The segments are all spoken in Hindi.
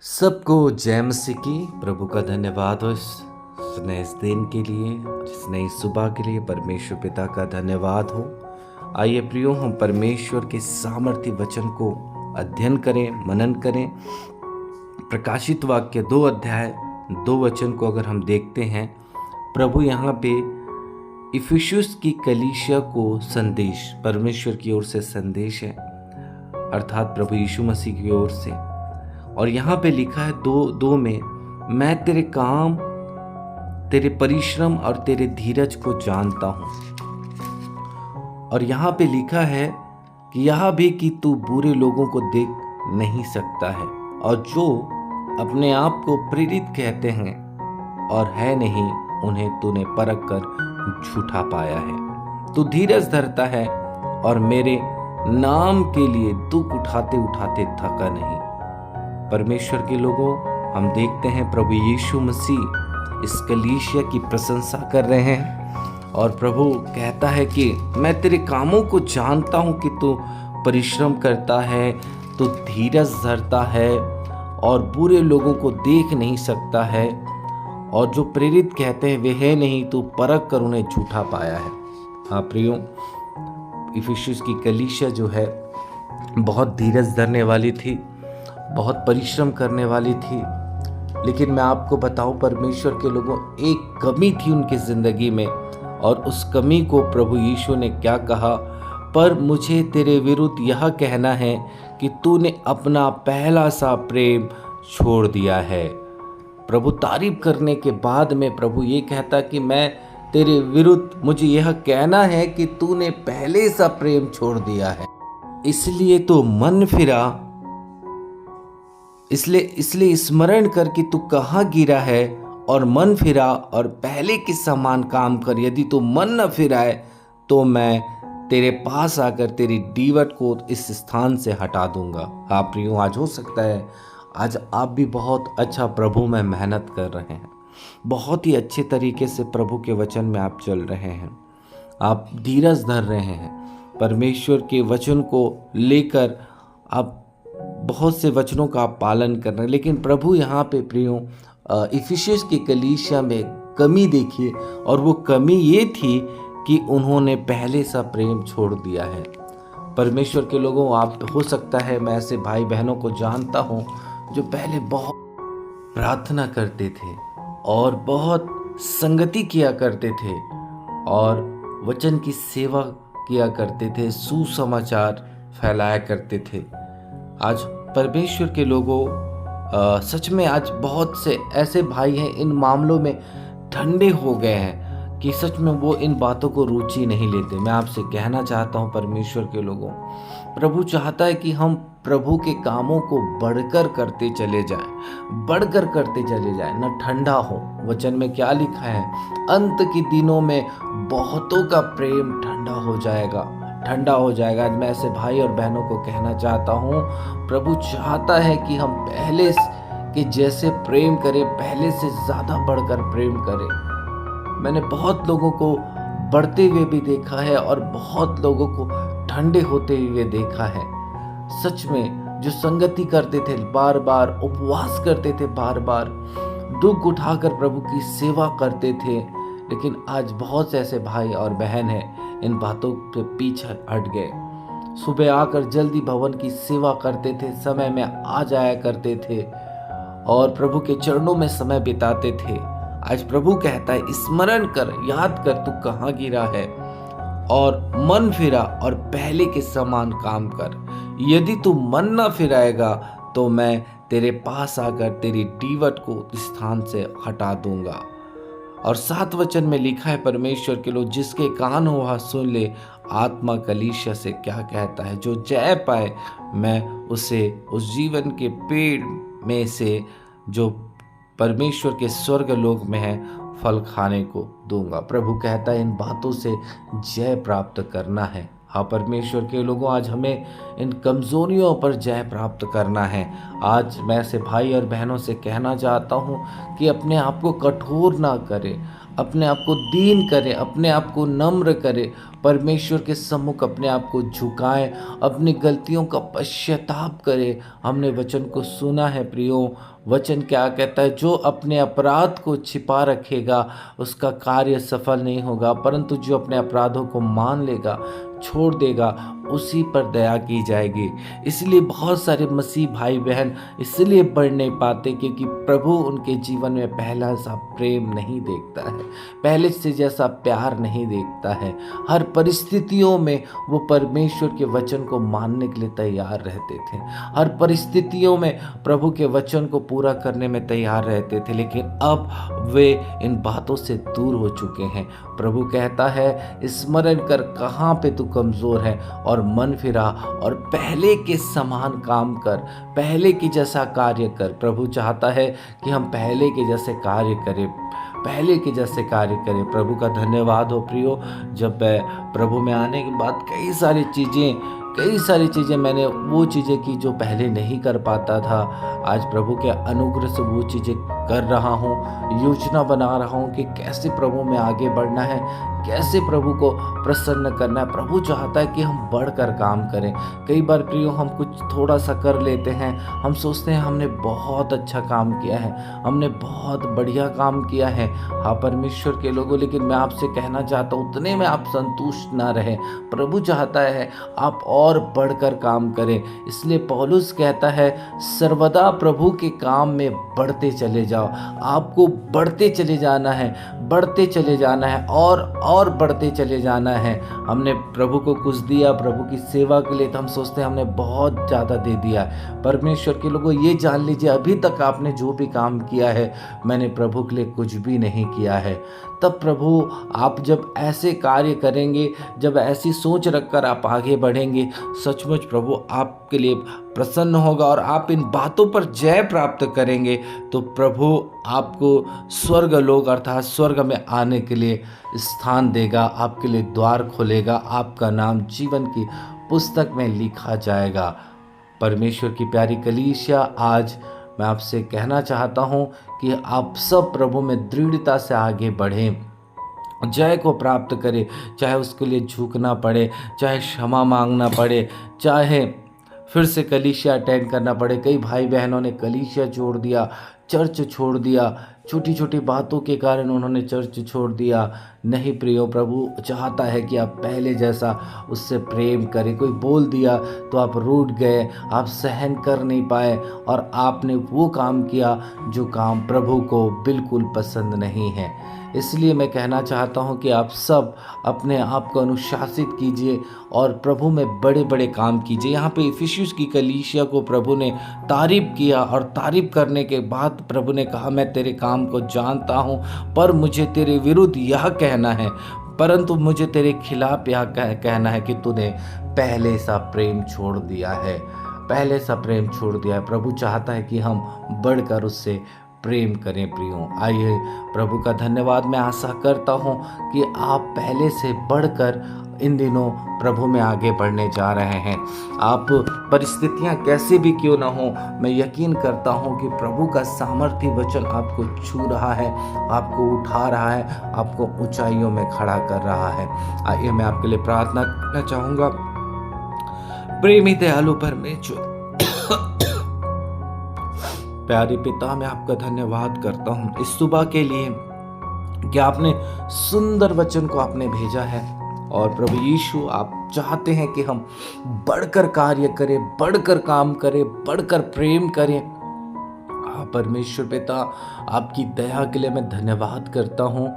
सबको जय मसीह की। प्रभु का धन्यवाद हो इस नए दिन के लिए, इस नई सुबह के लिए। परमेश्वर पिता का धन्यवाद हो। आइए प्रियो, हम परमेश्वर के सामर्थ्य वचन को अध्ययन करें, मनन करें। प्रकाशित वाक्य 2 अध्याय 2 वचन को अगर हम देखते हैं, प्रभु यहाँ पे इफिसुस की कलीसिया को संदेश, परमेश्वर की ओर से संदेश है, अर्थात प्रभु यीशु मसीह की ओर से। और यहाँ पे लिखा है 2:2 में, मैं तेरे काम, तेरे परिश्रम और तेरे धीरज को जानता हूँ। और यहाँ पे लिखा है कि यह भी कि तू बुरे लोगों को देख नहीं सकता है, और जो अपने आप को प्रेरित कहते हैं और है नहीं, उन्हें तूने परख कर झूठा पाया है। तू धीरज धरता है और मेरे नाम के लिए दुख उठाते उठाते थका नहीं। परमेश्वर के लोगों, हम देखते हैं प्रभु यीशु मसीह इस कलीसिया की प्रशंसा कर रहे हैं, और प्रभु कहता है कि मैं तेरे कामों को जानता हूं कि तू परिश्रम करता है, तू धीरज धरता है और बुरे लोगों को देख नहीं सकता है, और जो प्रेरित कहते हैं वे है नहीं, तू परख कर उन्हें झूठा पाया है। हाँ प्रियो, इफिसुस की कलीसिया जो है बहुत धीरज धरने वाली थी, बहुत परिश्रम करने वाली थी। लेकिन मैं आपको बताऊं, परमेश्वर के लोगों, एक कमी थी उनकी जिंदगी में, और उस कमी को प्रभु यीशु ने क्या कहा, पर मुझे तेरे विरुद्ध यह कहना है कि तूने अपना पहला सा प्रेम छोड़ दिया है। प्रभु तारीफ करने के बाद में प्रभु ये कहता कि मैं तेरे विरुद्ध, मुझे यह कहना है कि तूने पहले सा प्रेम छोड़ दिया है। इसलिए तो मन फिरा, इसलिए स्मरण कर कि तू कहाँ गिरा है, और मन फिरा और पहले के समान काम कर। यदि तू मन न फिराए तो मैं तेरे पास आकर तेरी दीवट को इस स्थान से हटा दूंगा। हाँ प्रियो, आज हो सकता है आज आप भी बहुत अच्छा प्रभु में मेहनत कर रहे हैं, बहुत ही अच्छे तरीके से प्रभु के वचन में आप चल रहे हैं, आप धीरज धर रहे हैं, परमेश्वर के वचन को लेकर आप बहुत से वचनों का आप पालन कर रहे हैं। लेकिन प्रभु यहाँ पे प्रियो इफिसुस की कलीसिया में कमी देखिए, और वो कमी ये थी कि उन्होंने पहले सा प्रेम छोड़ दिया है। परमेश्वर के लोगों, आप हो सकता है, मैं ऐसे भाई बहनों को जानता हूँ जो पहले बहुत प्रार्थना करते थे और बहुत संगति किया करते थे और वचन की सेवा किया करते थे, सुसमाचार फैलाया करते थे। आज परमेश्वर के लोगों, सच में आज बहुत से ऐसे भाई हैं इन मामलों में ठंडे हो गए हैं कि सच में वो इन बातों को रुचि नहीं लेते। मैं आपसे कहना चाहता हूँ परमेश्वर के लोगों, प्रभु चाहता है कि हम प्रभु के कामों को बढ़कर करते चले जाएं, बढ़कर करते चले जाएं, न ठंडा हो। वचन में क्या लिखा है, अंत के दिनों में बहुतों का प्रेम ठंडा हो जाएगा, ठंडा हो जाएगा। आज मैं ऐसे भाई और बहनों को कहना चाहता हूँ, प्रभु चाहता है कि हम पहले के जैसे प्रेम करें, पहले से ज़्यादा बढ़कर प्रेम करें। मैंने बहुत लोगों को बढ़ते हुए भी देखा है और बहुत लोगों को ठंडे होते हुए देखा है। सच में जो संगति करते थे, बार बार उपवास करते थे, बार बार दुख उठाकर प्रभु की सेवा करते थे, लेकिन आज बहुत से ऐसे भाई और बहन हैं इन बातों पे पीछे हट गए। सुबह आकर जल्दी भवन की सेवा करते थे, समय में आ जाया करते थे और प्रभु के चरणों में समय बिताते थे। आज प्रभु कहता है, स्मरण कर, याद कर तू कहाँ गिरा है, और मन फिरा और पहले के समान काम कर। यदि तू मन न फिराएगा तो मैं तेरे पास आकर तेरी दीवट को स्थान से हटा दूंगा। और 7 वचन में लिखा है, परमेश्वर के लोग, जिसके कान हो वह सुन ले, आत्मा कलीसिया से क्या कहता है। जो जय पाए मैं उसे उस जीवन के पेड़ में से जो परमेश्वर के स्वर्ग लोक में है फल खाने को दूंगा। प्रभु कहता है इन बातों से जय प्राप्त करना है। हाँ परमेश्वर के लोगों, आज हमें इन कमजोरियों पर जय प्राप्त करना है। आज मैं ऐसे भाई और बहनों से कहना चाहता हूँ कि अपने आप को कठोर ना करें, अपने आप को दीन करें, अपने आप को नम्र करें, परमेश्वर के सम्मुख अपने आप को झुकाएं, अपनी गलतियों का पश्चाताप करें। हमने वचन को सुना है प्रियो, वचन क्या कहता है? जो अपने अपराध को छिपा रखेगा उसका कार्य सफल नहीं होगा, परंतु जो अपने अपराधों को मान लेगा, छोड़ देगा, उसी पर दया की जाएगी। इसलिए बहुत सारे मसीह भाई बहन इसलिए बढ़ नहीं पाते क्योंकि प्रभु उनके जीवन में पहला सा प्रेम नहीं देखता है, पहले से जैसा प्यार नहीं देखता है। हर परिस्थितियों में वो परमेश्वर के वचन को मानने के लिए तैयार रहते थे, हर परिस्थितियों में प्रभु के वचन को पूरा करने में तैयार रहते थे, लेकिन अब वे इन बातों से दूर हो चुके हैं। प्रभु कहता है, स्मरण कर कहाँ पे तू कमज़ोर है और मन फिरा और पहले के समान काम कर, पहले की जैसा कार्य कर। प्रभु चाहता है कि हम पहले के जैसे कार्य करें, पहले के जैसे कार्य करें। प्रभु का धन्यवाद हो प्रियो। जब प्रभु में आने के बाद कई सारी चीज़ें मैंने वो चीज़ें की जो पहले नहीं कर पाता था। आज प्रभु के अनुग्रह से वो चीज़ें कर रहा हूँ, योजना बना रहा हूँ कि कैसे प्रभु में आगे बढ़ना है, कैसे प्रभु को प्रसन्न करना है। प्रभु चाहता है कि हम बढ़कर काम करें। कई बार प्रियो हम कुछ थोड़ा सा कर लेते हैं, हम सोचते हैं हमने बहुत अच्छा काम किया है, हमने बहुत बढ़िया काम किया है। हाँ परमेश्वर के लोगों, लेकिन मैं आपसे कहना चाहता हूँ उतने में आप संतुष्ट ना रहें। प्रभु चाहता है आप और बढ़कर काम करें। इसलिए पौलुस कहता है, सर्वदा प्रभु के काम में बढ़ते चले जाओ। आपको बढ़ते चले जाना है, बढ़ते चले जाना है और बढ़ते चले जाना है। हमने प्रभु को कुछ दिया प्रभु की सेवा के लिए, तो हम सोचते हैं हमने बहुत ज़्यादा दे दिया। परमेश्वर के लोगों, ये जान लीजिए अभी तक आपने जो भी काम किया है, मैंने प्रभु के लिए कुछ भी नहीं किया है। तब प्रभु, आप जब ऐसे कार्य करेंगे, जब ऐसी सोच रखकर आप आगे बढ़ेंगे, सचमुच प्रभु आपके लिए प्रसन्न होगा और आप इन बातों पर जय प्राप्त करेंगे। तो प्रभु आपको स्वर्ग लोक अर्थात स्वर्ग में आने के लिए स्थान देगा, आपके लिए द्वार खोलेगा, आपका नाम जीवन की पुस्तक में लिखा जाएगा। परमेश्वर की प्यारी कलीसिया, आज मैं आपसे कहना चाहता हूँ कि आप सब प्रभु में दृढ़ता से आगे बढ़ें, जय को प्राप्त करें। चाहे उसके लिए झुकना पड़े, चाहे क्षमा मांगना पड़े, चाहे फिर से कलीसिया अटेंड करना पड़े। कई भाई बहनों ने कलीसिया छोड़ दिया, चर्च छोड़ दिया, छोटी छोटी बातों के कारण उन्होंने चर्च छोड़ दिया। नहीं प्रियो, प्रभु चाहता है कि आप पहले जैसा उससे प्रेम करें। कोई बोल दिया तो आप रूठ गए, आप सहन कर नहीं पाए और आपने वो काम किया जो काम प्रभु को बिल्कुल पसंद नहीं है। इसलिए मैं कहना चाहता हूँ कि आप सब अपने आप को अनुशासित कीजिए और प्रभु में बड़े बड़े काम कीजिए। यहाँ पे इफिसियुस की कलीसिया को प्रभु ने तारीफ किया और तारीफ करने के बाद प्रभु ने कहा, मैं तेरे काम को जानता हूँ, पर मुझे तेरे विरुद्ध यह कहना है, परंतु मुझे तेरे खिलाफ यह कहना है कि तूने पहले सा प्रेम छोड़ दिया है, पहले सा प्रेम छोड़ दिया है। प्रभु चाहता है कि हम बढ़कर उससे प्रेम करें। प्रियो, आइए प्रभु का धन्यवाद। मैं आशा करता हूँ कि आप पहले से बढ़कर इन दिनों प्रभु में आगे बढ़ने जा रहे हैं। आप परिस्थितियाँ कैसे भी क्यों ना हो, मैं यकीन करता हूँ कि प्रभु का सामर्थ्य वचन आपको छू रहा है, आपको उठा रहा है, आपको ऊंचाइयों में खड़ा कर रहा है। आइए मैं आपके लिए प्रार्थना करना चाहूँगा। प्रेमी दयालु परमेश्वर, प्यारे पिता, मैं आपका धन्यवाद करता हूँ इस सुबह के लिए कि आपने सुंदर वचन को आपने भेजा है। और प्रभु यीशु, आप चाहते हैं कि हम बढ़कर कार्य करें, बढ़कर काम करें, बढ़कर प्रेम करें। परमेश्वर पिता, आपकी दया के लिए मैं धन्यवाद करता हूँ।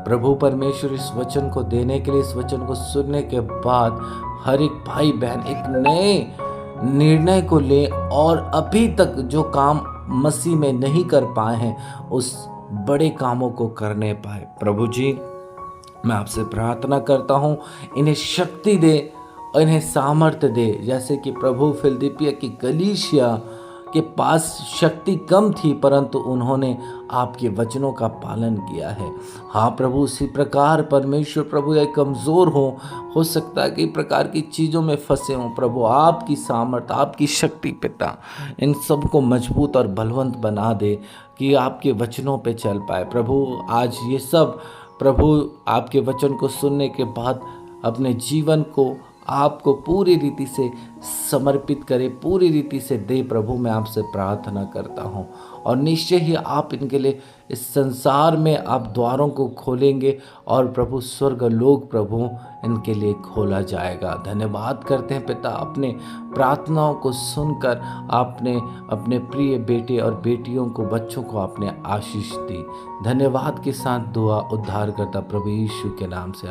प्रभु परमेश्वर, इस वचन को देने के लिए, इस वचन को सुनने के बाद हर एक भाई बहन एक नए निर्णय को ले और अभी तक जो काम मसीह में नहीं कर पाए हैं, उस बड़े कामों को करने पाए। प्रभु जी, मैं आपसे प्रार्थना करता हूँ, इन्हें शक्ति दे और इन्हें सामर्थ्य दे। जैसे कि प्रभु फिलदिपिया की कलीसिया के पास शक्ति कम थी, परंतु उन्होंने आपके वचनों का पालन किया है। हाँ प्रभु, उसी प्रकार परमेश्वर प्रभु, ये कमज़ोर हो सकता है कि प्रकार की चीज़ों में फंसे हों। प्रभु, आपकी सामर्थ, आपकी शक्ति पिता, इन सब को मजबूत और बलवंत बना दे कि आपके वचनों पे चल पाए। प्रभु, आज ये सब प्रभु आपके वचन को सुनने के बाद अपने जीवन को आपको पूरी रीति से समर्पित करे, पूरी रीति से दे। प्रभु मैं आपसे प्रार्थना करता हूँ और निश्चय ही आप इनके लिए इस संसार में आप द्वारों को खोलेंगे और प्रभु स्वर्ग लोक प्रभु इनके लिए खोला जाएगा। धन्यवाद करते हैं पिता, अपने प्रार्थनाओं को सुनकर आपने अपने प्रिय बेटे और बेटियों को, बच्चों को आपने आशीष दी। धन्यवाद के साथ दुआ उद्धार करता प्रभु यीशु के नाम से।